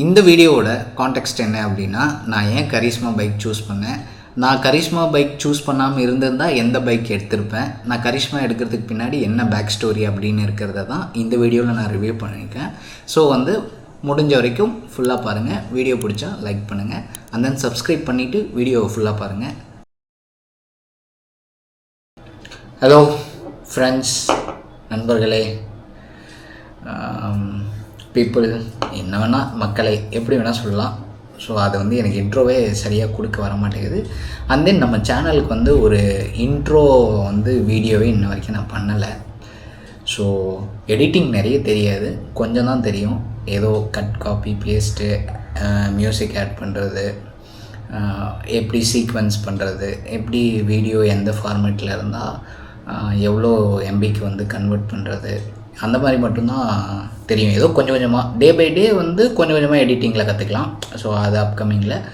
இந்த வீடியோவோட கான்டெக்ஸ்ட் என்ன அப்படின்னா, நான் ஏன் கரிஷ்மா பைக் சூஸ் பண்ணேன், நான் கரிஷ்மா பைக் சூஸ் பண்ணாமல் இருந்திருந்தால் எந்த பைக் எடுத்திருப்பேன், நான் கரிஷ்மா எடுக்கிறதுக்கு பின்னாடி என்ன பேக் ஸ்டோரி அப்படின்னு இருக்கிறத தான் இந்த வீடியோவில் நான் ரிவ்யூ பண்ணியிருக்கேன். ஸோ முடிஞ்ச வரைக்கும் ஃபுல்லாக பாருங்கள். வீடியோ பிடிச்சா லைக் பண்ணுங்கள், அண்ட் தென் சப்ஸ்கிரைப் பண்ணிவிட்டு வீடியோவை ஃபுல்லாக பாருங்கள். ஹலோ ஃப்ரெண்ட்ஸ், நண்பர்களே, பீப்புள், என்ன வேணால் மக்களை எப்படி வேணால் சொல்லலாம். ஸோ அது எனக்கு இன்ட்ரோவே சரியாக கொடுக்க வர மாட்டேங்குது. அண்ட் தென் நம்ம சேனலுக்கு ஒரு இன்ட்ரோ வீடியோவே இன்ன வரைக்கும் நான் பண்ணலை. ஸோ எடிட்டிங் நிறைய தெரியாது, கொஞ்சம் தான் தெரியும். ஏதோ cut copy paste, music add பண்ணுறது, எப்படி சீக்வென்ஸ் பண்ணுறது, எப்படி வீடியோ எந்த ஃபார்மேட்டில் இருந்தால் எவ்வளோ எம்பிக்கு கன்வெர்ட் பண்ணுறது, அந்த மாதிரி மட்டும்தான் தெரியும். ஏதோ கொஞ்சம் கொஞ்சமாக டே பை டே கொஞ்சம் கொஞ்சமாக எடிட்டிங்கில் கற்றுக்கலாம். ஸோ அது அப்கமிங்கில்.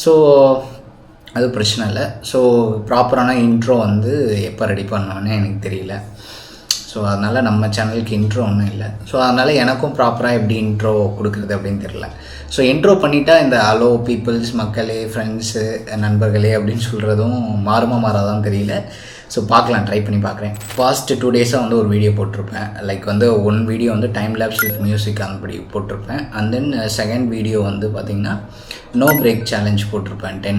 ஸோ அது பிரச்சனை இல்லை. ஸோ ப்ராப்பரான இன்ட்ரோ எப்போ ரெடி பண்ணோன்னே எனக்கு தெரியல. ஸோ அதனால் நம்ம சேனலுக்கு இன்ட்ரோ ஒன்றும் இல்லை. ஸோ அதனால் எனக்கும் ப்ராப்பராக எப்படி இன்ட்ரோ கொடுக்குறது அப்படின்னு தெரியல. ஸோ இன்ட்ரோ பண்ணிட்டா இந்த ஹலோ பீப்புள்ஸ், மக்களே, ஃப்ரெண்ட்ஸு, நண்பர்களே அப்படின்னு சொல்கிறதும் மாறாதான் தெரியல. ஸோ பார்க்கலாம், ட்ரை பண்ணி பார்க்குறேன். பாஸ்ட் 2 டேஸாக ஒரு வீடியோ போட்டிருப்பேன். Like one video time labs with music அந்தபடி போட்டிருப்பேன். அண்ட் தென் செகண்ட் வீடியோ பார்த்திங்கன்னா நோ பிரேக் சேலஞ்ச் போட்டிருப்பேன். 10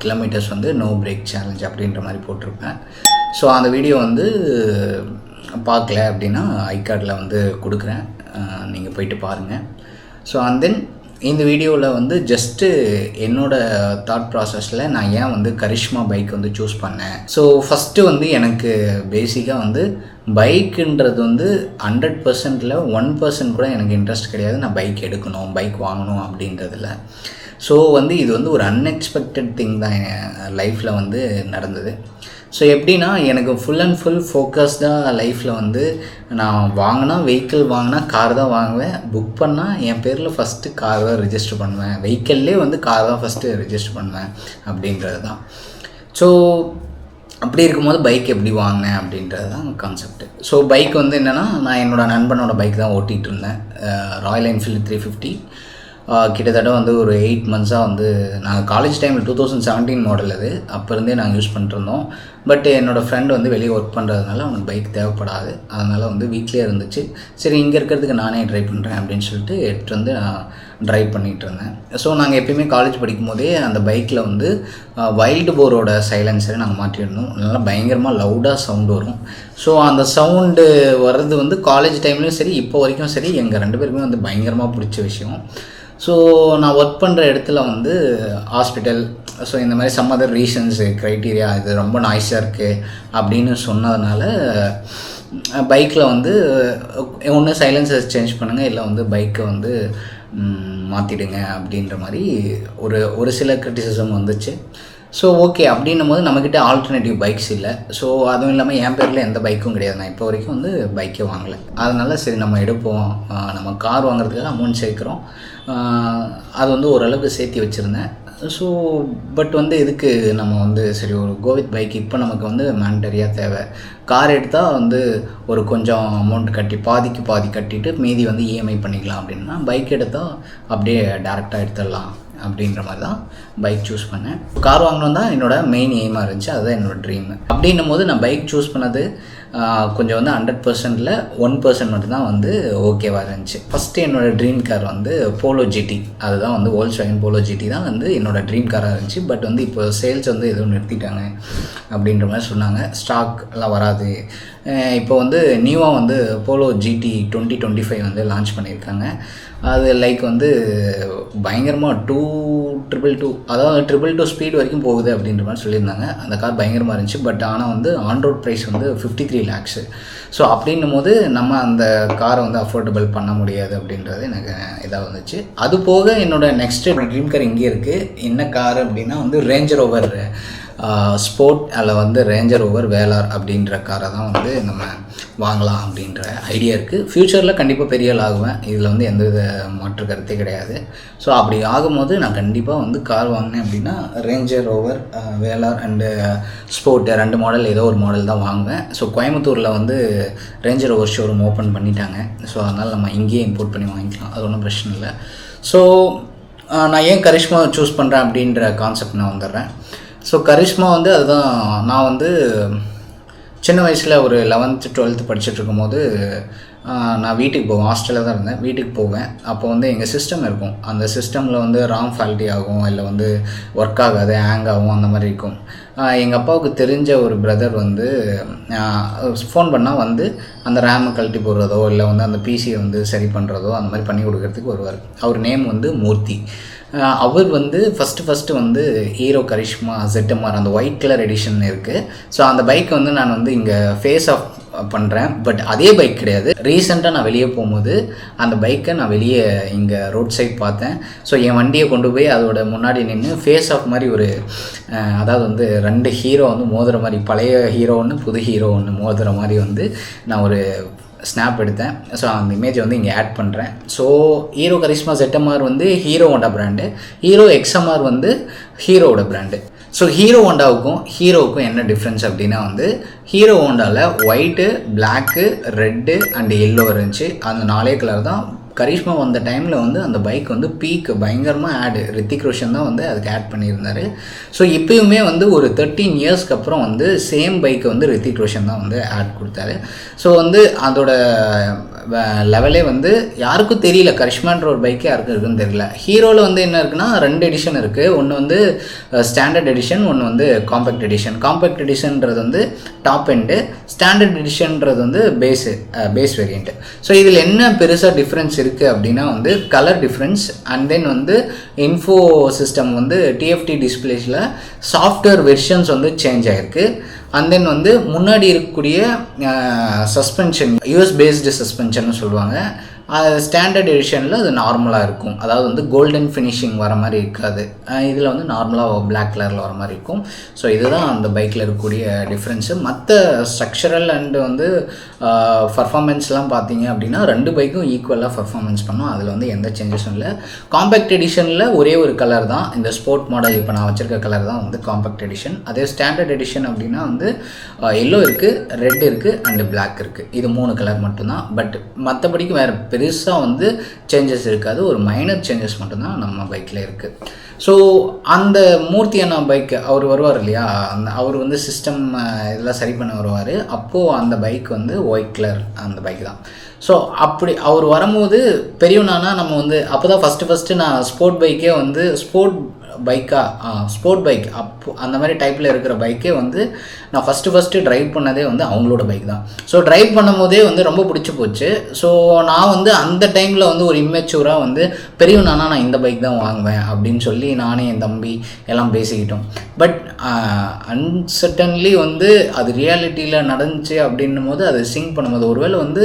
கிலோமீட்டர்ஸ் நோ பிரேக் சேலஞ்ச் அப்படின்ற மாதிரி போட்டிருப்பேன். ஸோ அந்த வீடியோ பார்க்கல அப்படின்னா ஐகார்டில் கொடுக்குறேன், நீங்கள் போயிட்டு பாருங்கள். ஸோ அண்ட் தென் இந்த வீடியோவில் ஜஸ்ட்டு என்னோடய தாட் ப்ராசஸில் நான் ஏன் கரிஷ்மா பைக் சூஸ் பண்ணேன். ஸோ ஃபஸ்ட்டு எனக்கு பேசிக்காக பைக்குன்றது 100%ல் 1% கூட எனக்கு இன்ட்ரெஸ்ட் கிடையாது. நான் பைக் எடுக்கணும், பைக் வாங்கணும் அப்படின்றதில். ஸோ இது ஒரு அன்எக்ஸ்பெக்டட் திங் தான் என் லைஃப்பில் நடந்தது. ஸோ எப்படின்னா, எனக்கு ஃபுல் அண்ட் ஃபுல் ஃபோக்கஸ்டாக லைஃப்பில் நான் வாங்கினா வெஹிக்கிள் வாங்கினா கார் தான் வாங்குவேன். புக் பண்ணால் என் பேரில் ஃபஸ்ட்டு கார் தான் ரிஜிஸ்டர் பண்ணுவேன். வெஹிக்கிள்லேயே கார் தான் ஃபஸ்ட்டு ரிஜிஸ்டர் பண்ணுவேன் அப்படின்றது தான். ஸோ அப்படி இருக்கும்போது பைக் எப்படி வாங்கினேன் அப்படின்றது தான் கான்செப்ட். ஸோ பைக் என்னென்னா, நான் என்னோடய நண்பனோட பைக் தான் ஓட்டிகிட்டு இருந்தேன். Royal Enfield 350. கிட்டத்தட்ட ஒரு 8 மந்த்ஸாக நாங்கள் காலேஜ் டைமில் 2017 மாடல் அது. அப்போ இருந்தே நாங்கள் யூஸ் பண்ணிட்டுருந்தோம். பட் என்னோடய ஃப்ரெண்டு வெளியே ஒர்க் பண்ணுறதுனால அவனுக்கு பைக் தேவைப்படாது. அதனால் வீட்லேயே இருந்துச்சு. சரி, இங்கே இருக்கிறதுக்கு நானே ட்ரை பண்ணுறேன் அப்படின்னு சொல்லிட்டு எடுத்துகிட்டு நான் ட்ரைவ் பண்ணிகிட்டு இருந்தேன். ஸோ நாங்கள் எப்பயுமே காலேஜ் படிக்கும் போதே அந்த பைக்கில் வைல்டு போரோட சைலன்சரை நாங்கள் மாட்டியிருந்தோம். நல்லா பயங்கரமாக லவுடாக சவுண்டு வரும். ஸோ அந்த சவுண்டு வர்றது காலேஜ் டைம்லேயும் சரி, இப்போ வரைக்கும் சரி, எங்கள் 2 பேருக்குமே பயங்கரமாக பிடிச்ச விஷயம். ஸோ நான் ஒர்க் பண்ணுற இடத்துல ஹாஸ்பிட்டல், ஸோ இந்த மாதிரி சம் அதர் ரீசன்ஸு, க்ரைட்டீரியா, இது ரொம்ப நாய்ஸாக இருக்குது அப்படின்னு சொன்னதுனால பைக்கில் ஒன்று சைலன்சர் சேஞ்ச் பண்ணுங்கள், இல்லை பைக்கை மாற்றிடுங்க அப்படின்ற மாதிரி ஒரு சில கிரிட்டிசிசம் வந்துச்சு. ஸோ ஓகே, அப்படின்னும் போது நம்மக்கிட்ட ஆல்டர்னேட்டிவ் பைக்ஸ் இல்லை. ஸோ அதுவும் இல்லாமல் என் பேரில் எந்த பைக்கும் கிடையாது. நான் இப்போ வரைக்கும் பைக்கே வாங்கலை. அதனால சரி நம்ம எடுப்போம், நம்ம கார் வாங்குறதுக்காக அமௌண்ட் சேர்க்குறோம். அது ஓரளவுக்கு சேர்த்தி வச்சுருந்தேன். ஸோ பட் இதுக்கு நம்ம சரி ஒரு கோவித் பைக் இப்போ நமக்கு மேண்டரியாக தேவை. கார் எடுத்தால் ஒரு கொஞ்சம் அமௌண்ட் கட்டி பாதிக்கு பாதி கட்டிட்டு மீதி இஎம்ஐ பண்ணிக்கலாம். அப்படின்னா பைக் எடுத்தால் அப்படியே டேரெக்டாக எடுத்துடலாம் அப்படின்ற மாதிரி தான் பைக் சூஸ் பண்ணேன். கார் வாங்கணும் தான் என்னோடய மெயின் எய்மாக இருந்துச்சு. அதுதான் என்னோடய ட்ரீம். அப்படின்னும் போது நான் பைக் சூஸ் பண்ணது கொஞ்சம் 100%ல் 1% மட்டும்தான் ஓகேவாக இருந்துச்சு. ஃபஸ்ட்டு என்னோடய ட்ரீம் கார் போலோ ஜிடி. அதுதான் வோல்க்ஸ்வேகன் போலோ ஜிடி தான் என்னோடய ட்ரீம் காராக இருந்துச்சு. பட் இப்போ சேல்ஸ் எதுவும் நிறுத்திட்டாங்க அப்படின்ற மாதிரி சொன்னாங்க. ஸ்டாக் எல்லாம் வராது. இப்போ நியூவாக போலோ ஜிடி 2025 லான்ச் பண்ணியிருக்காங்க. அது லைக் பயங்கரமாக 222, அதாவது 222 ஸ்பீட் வரைக்கும் போகுது அப்படின்ற மாதிரி சொல்லியிருந்தாங்க. அந்த கார் பயங்கரமாக இருந்துச்சு. பட் ஆனால் ஆன்ரோட் ப்ரைஸ் 53 lakhs. ஸோ அப்படின்னும் போது நம்ம அந்த காரை அஃபோர்டபுள் பண்ண முடியாது அப்படின்றது எனக்கு இதாக வந்துச்சு. அது போக என்னோடய நெக்ஸ்ட் ட்ரீம் கார் இங்கே இருக்குது. என்ன கார் அப்படின்னா ரேஞ்சர் ரோவர் ஸ்போர்ட், அதில் ரேஞ்சர் ரோவர் வேலார் அப்படின்ற காரை தான் நம்ம வாங்கலாம் அப்படின்ற ஐடியா இருக்குது. ஃப்யூச்சரில் கண்டிப்பாக பெரிய ஆள் ஆகுவேன். இதில் எந்தவித மாற்று கருத்தே கிடையாது. ஸோ அப்படி ஆகும்போது நான் கண்டிப்பாக கார் வாங்கினேன் அப்படின்னா ranger rover Vellore and sport 2 model ஏதோ ஒரு மாடல் தான் வாங்குவேன். ஸோ கோயம்புத்தூரில் ரேஞ்சர் ரோவர் ஷோரூம் ஓப்பன் பண்ணிட்டாங்க. ஸோ அதனால் நம்ம இங்கேயே இம்போர்ட் பண்ணி வாங்கிக்கலாம், அது ஒன்றும் பிரச்சனை இல்லை. ஸோ நான் ஏன் கரிஷ்மா சூஸ் பண்ணுறேன் அப்படின்ற கான்செப்ட் நான் வந்துடுறேன். ஸோ கரிஷ்மா வந்து அதுதான், நான் வந்து சின்ன வயசில் ஒரு 11th 12th படிச்சுட்டு இருக்கும்போது நான் வீட்டுக்கு போவேன். ஹாஸ்டலில் தான் இருந்தேன். வீட்டுக்கு போவேன். அப்போ வந்து எங்கள் சிஸ்டம் இருக்கும். அந்த சிஸ்டமில் வந்து ராம் ஃபால்ட்டி ஆகும், இல்லை வந்து ஒர்க் ஆகாது, ஹேங் ஆகும், அந்த மாதிரி இருக்கும். எங்கள் அப்பாவுக்கு தெரிஞ்ச ஒரு பிரதர் வந்து ஃபோன் பண்ணால் வந்து அந்த ரேமை கழட்டி போடுறதோ இல்லை வந்து அந்த பிசியை வந்து சரி பண்ணுறதோ அந்த மாதிரி பண்ணி கொடுக்கறதுக்கு வருவார். அவர் நேம் வந்து மூர்த்தி. அவர் வந்து ஃபஸ்ட்டு வந்து ஹீரோ கரிஷ்மா ZMR அந்த ஒயிட் கலர் எடிஷன் இருக்குது. ஸோ அந்த பைக் வந்து நான் வந்து இங்கே ஃபேஸ் ஆஃப் பண்ணுறேன். பட் அதே பைக் கிடையாது. ரீசெண்டாக நான் வெளியே போகும்போது அந்த பைக்கை நான் வெளியே இங்கே ரோட் சைட் பார்த்தேன். ஸோ என் வண்டியை கொண்டு போய் அதோட முன்னாடி நின்று ஃபேஸ் ஆஃப் மாதிரி ஒரு, அதாவது வந்து 2 ஹீரோ வந்து மோதுற மாதிரி, பழைய ஹீரோ ஒன்று புது ஹீரோ ஒன்று மோதுற மாதிரி வந்து நான் ஒரு ஸ்னாப் எடுத்தேன். ஸோ அந்த இமேஜை வந்து இங்கே ஆட் பண்ணுறேன். ஸோ ஹீரோ கரிஷ்மா ZMR வந்து Hero Honda brand, Hero XMR வந்து ஹீரோவோட பிராண்டு. ஸோ ஹீரோ ஹோண்டாவுக்கும் ஹீரோவுக்கும் என்ன டிஃப்ரென்ஸ் அப்படின்னா வந்து ஹீரோ ஹோண்டாவில் white, black, red and yellow இருந்துச்சு. அந்த 4 கலர் தான். கரிஷ்மா வந்த டைமில் வந்து அந்த பைக் வந்து பீக் பயங்கரமாக ஆடு, ரித்திக் ரோஷன் தான் வந்து அதுக்கு ஆட் பண்ணியிருந்தார். ஸோ இப்போயுமே வந்து ஒரு 13 இயர்ஸ்க்கு அப்புறம் வந்து சேம் பைக்கை வந்து ரித்திக் ரோஷன் தான் வந்து ஆட் கொடுத்தாரு. ஸோ வந்து அதோட லெவலே வந்து யாருக்கும் தெரியல. கரிஷ்மான்ற ஒரு பைக்கே யாருக்கும் இருக்குன்னு தெரியல. ஹீரோவில் வந்து என்ன இருக்குன்னா 2 எடிஷன் இருக்குது. ஒன்று வந்து ஸ்டாண்டர்ட் எடிஷன், ஒன்று வந்து காம்பேக்ட் எடிஷன். காம்பேக்ட் எடிஷன்றது வந்து டாப் எண்டு, ஸ்டாண்டர்ட் எடிஷன்றது வந்து பேஸ் வேரியண்ட்டு. ஸோ இதில் என்ன பெருசாக டிஃப்ரென்ஸ் இருக்குது அப்படின்னா வந்து கலர் டிஃப்ரென்ஸ் அண்ட் தென் வந்து இன்ஃபோ சிஸ்டம் வந்து TFT டிஸ்பிளேஸில் சாஃப்ட்வேர் வெர்ஷன்ஸ் வந்து சேஞ்ச் ஆகிருக்கு. அண்ட் தென் வந்து முன்னாடி இருக்கக்கூடிய சஸ்பென்ஷன் யூஎஸ் பேஸ்டு சஸ்பென்ஷன் சொல்லுவாங்க. ஸ்டாண்டர்ட் எடிஷனில் அது நார்மலாக இருக்கும். அதாவது வந்து கோல்டன் ஃபினிஷிங் வர மாதிரி இருக்காது. இதில் வந்து நார்மலாக பிளாக் கலரில் வர மாதிரி இருக்கும். ஸோ இதுதான் அந்த பைக்கில் இருக்கக்கூடிய டிஃப்ரென்ஸு. மற்ற ஸ்ட்ரக்சரல் அண்டு வந்து பர்ஃபார்மன்ஸ்லாம் பார்த்தீங்க அப்படின்னா 2 பைக்கும் ஈக்குவலாக பர்ஃபார்மன்ஸ் பண்ணும். அதில் வந்து எந்த சேஞ்சஸும் இல்லை. காம்பேக்ட் எடிஷனில் ஒரே ஒரு கலர் தான், இந்த ஸ்போர்ட் மாடல் இப்போ நான் வச்சுருக்க கலர் தான் வந்து காம்பேக்ட் எடிஷன். அதே ஸ்டாண்டர்ட் எடிஷன் அப்படின்னா வந்து எல்லோ இருக்குது, ரெட் இருக்குது அண்டு பிளாக் இருக்குது. இது 3 கலர் மட்டும்தான். பட் மற்றபடிக்கு வேறு பெருசாக வந்து சேஞ்சஸ் இருக்காது. ஒரு மைனர் சேஞ்சஸ் மட்டும்தான் நம்ம பைக்கில் இருக்குது. ஸோ அந்த மூர்த்தி அண்ணா பைக் அவர் வருவார் இல்லையா, அவர் வந்து சிஸ்டம் இதெல்லாம் சரி பண்ண வருவார். அப்போது அந்த பைக் வந்து ஒயிட் கலர் அந்த பைக் தான். ஸோ அப்படி அவர் வரும்போது பெரியவனானா நம்ம வந்து அப்போ தான் ஃபஸ்ட்டு நான் ஸ்போர்ட் பைக்கே வந்து ஸ்போர்ட் பைக் அப்போ அந்த மாதிரி டைப்பில் இருக்கிற பைக்கே வந்து நான் ஃபஸ்ட்டு ட்ரைவ் பண்ணதே வந்து அவங்களோட பைக் தான். ஸோ ட்ரைவ் பண்ணும் போதே வந்து ரொம்ப பிடிச்சி போச்சு. ஸோ நான் வந்து அந்த டைமில் வந்து ஒரு இம்மெச்சூராக வந்து பெரியவனானா நான் இந்த பைக் தான் வாங்குவேன் அப்படின்னு சொல்லி நானே என் தம்பி எல்லாம் பேசிக்கிட்டோம். பட் அன்சர்டன்லி வந்து அது ரியாலிட்டியில் நடந்துச்சு அப்படின்னும் போது அது சிங்க் பண்ணும்போது ஒருவேளை வந்து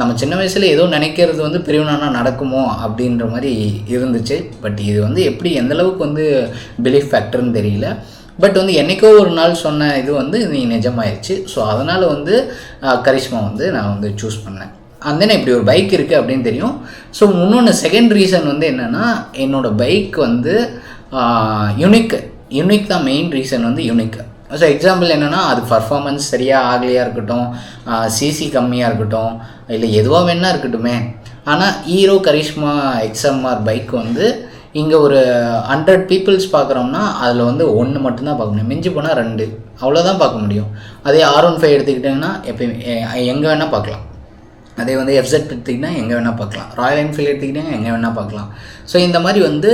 நம்ம சின்ன வயசில் ஏதோ நினைக்கிறது வந்து பெரியவனானா நடக்குமோ அப்படின்ற மாதிரி இருந்துச்சு. பட் இது வந்து எப்படி எந்தளவுக்கு வந்து பிலீஃப் ஃபேக்டர்னு தெரியல. பட் வந்து என்றைக்கோ ஒரு நாள் சொன்ன இது வந்து நீ நிஜமாயிருச்சு. ஸோ அதனால் வந்து கரிஷ்மா வந்து நான் வந்து சூஸ் பண்ணேன். அந்த இப்படி ஒரு பைக் இருக்குது அப்படின்னு தெரியும். ஸோ இன்னொன்று செகண்ட் ரீசன் வந்து என்னென்னா என்னோடய பைக் வந்து யூனிக் தான். மெயின் ரீசன் வந்து யூனிக். ஸோ எக்ஸாம்பிள் என்னென்னா அது பர்ஃபார்மன்ஸ் சரியாக ஆகலையாக இருக்கட்டும், சிசி கம்மியாக இருக்கட்டும், இல்லை எதுவாக வேணா இருக்கட்டுமே. ஆனால் ஹீரோ கரிஷ்மா XMR பைக் வந்து இங்கே ஒரு 100 பீப்புள்ஸ் பார்க்குறோம்னா அதில் வந்து 1 மட்டும்தான் பார்க்க முடியும். மிஞ்சி போனால் 2 அவ்வளோதான் பார்க்க முடியும். அதே R15 எடுத்துக்கிட்டிங்கன்னா எப்பயுமே எங்கே வேணால் பார்க்கலாம். அதே வந்து FZ எடுத்துக்கிட்டிங்கன்னா எங்கே வேணால் பார்க்கலாம். ராயல் என்ஃபீல்டு எடுத்துக்கிட்டிங்கன்னா எங்கே வேணால் பார்க்கலாம். ஸோ இந்த மாதிரி வந்து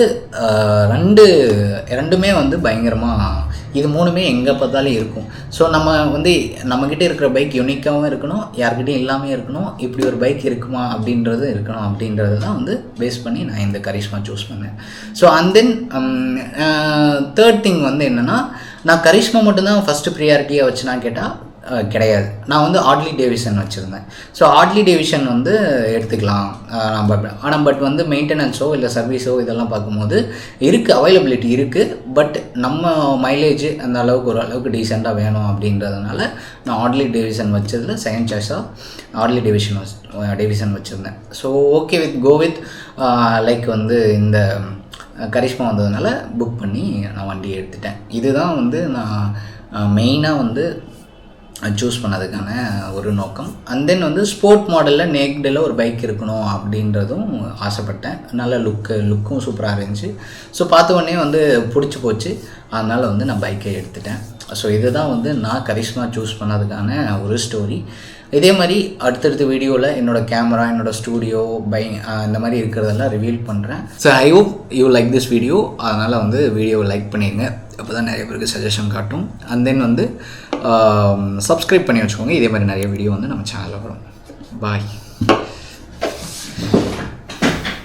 ரெண்டுமே வந்து பயங்கரமாக, இது 3மே எங்கே பார்த்தாலும் இருக்கும். ஸோ நம்ம வந்து நம்மக்கிட்ட இருக்கிற பைக் யூனிக்காகவும் இருக்கணும், யார்கிட்டையும் இல்லாமல் இருக்கணும். இப்படி ஒரு பைக் இருக்குமா அப்படின்றது இருக்கணும். அப்படின்றது தான் வந்து பேஸ் பண்ணி நான் இந்த கரிஷ்மா சூஸ் பண்ணேன். So and then third thing வந்து என்னென்னா, நான் கரிஷ்மா மட்டும்தான் ஃபஸ்ட்டு ப்ரியாரிட்டியாக வச்சுனா கேட்டால் கிடையாது. நான் வந்து ஆட்லி டேவிசன் வச்சுருந்தேன். ஸோ ஆட்லி டேவிசன் வந்து எடுத்துக்கலாம் நம்ம. ஆனால் பட் வந்து மெயின்டெனன்ஸோ இல்லை சர்வீஸோ இதெல்லாம் பார்க்கும்போது இருக்குது, அவைலபிலிட்டி இருக்குது. பட் நம்ம மைலேஜ் அந்த அளவுக்கு ஒரு அளவுக்கு டீசெண்டாக வேணும் அப்படின்றதுனால நான் ஆட்லி டேவிசன் வச்சதில் செகண்ட் சாய்ஸாக ஆட்லி டேவிசன் வச்சுருந்தேன். So okay go with like வந்து இந்த கரிஷ்மா வந்ததுனால புக் பண்ணி நான் வண்டி எடுத்துட்டேன். இதுதான் வந்து நான் மெயினாக வந்து சூஸ் பண்ணதுக்கான ஒரு நோக்கம். அண்ட் தென் வந்து ஸ்போர்ட் மாடலில் நேக்டில் ஒரு பைக் இருக்கணும் அப்படின்றதும் ஆசைப்பட்டேன். நல்ல லுக்கும் சூப்பராக இருந்துச்சு. ஸோ பார்த்த உடனே வந்து பிடிச்சி போச்சு. அதனால் வந்து நான் பைக்கை எடுத்துட்டேன். ஸோ இதுதான் வந்து நான் கரிஷ்மா சூஸ் பண்ணதுக்கான ஒரு ஸ்டோரி. இதே மாதிரி அடுத்தடுத்த வீடியோவில் என்னோடய கேமரா, என்னோடய ஸ்டூடியோ, இந்த மாதிரி இருக்கிறதெல்லாம் ரிவீல் பண்ணுறேன். So I hope you like this video. அதனால் வந்து வீடியோவை லைக் பண்ணிடுங்க. அப்போ தான் நிறைய பேருக்கு சஜஷன் காட்டும். அண்ட் தென் வந்து சப்ஸ்கிரைப் பண்ணி வச்சுக்கோங்க. இதே மாதிரி நிறைய வீடியோ வந்து நம்ம சேனலில் வரும். பாய்.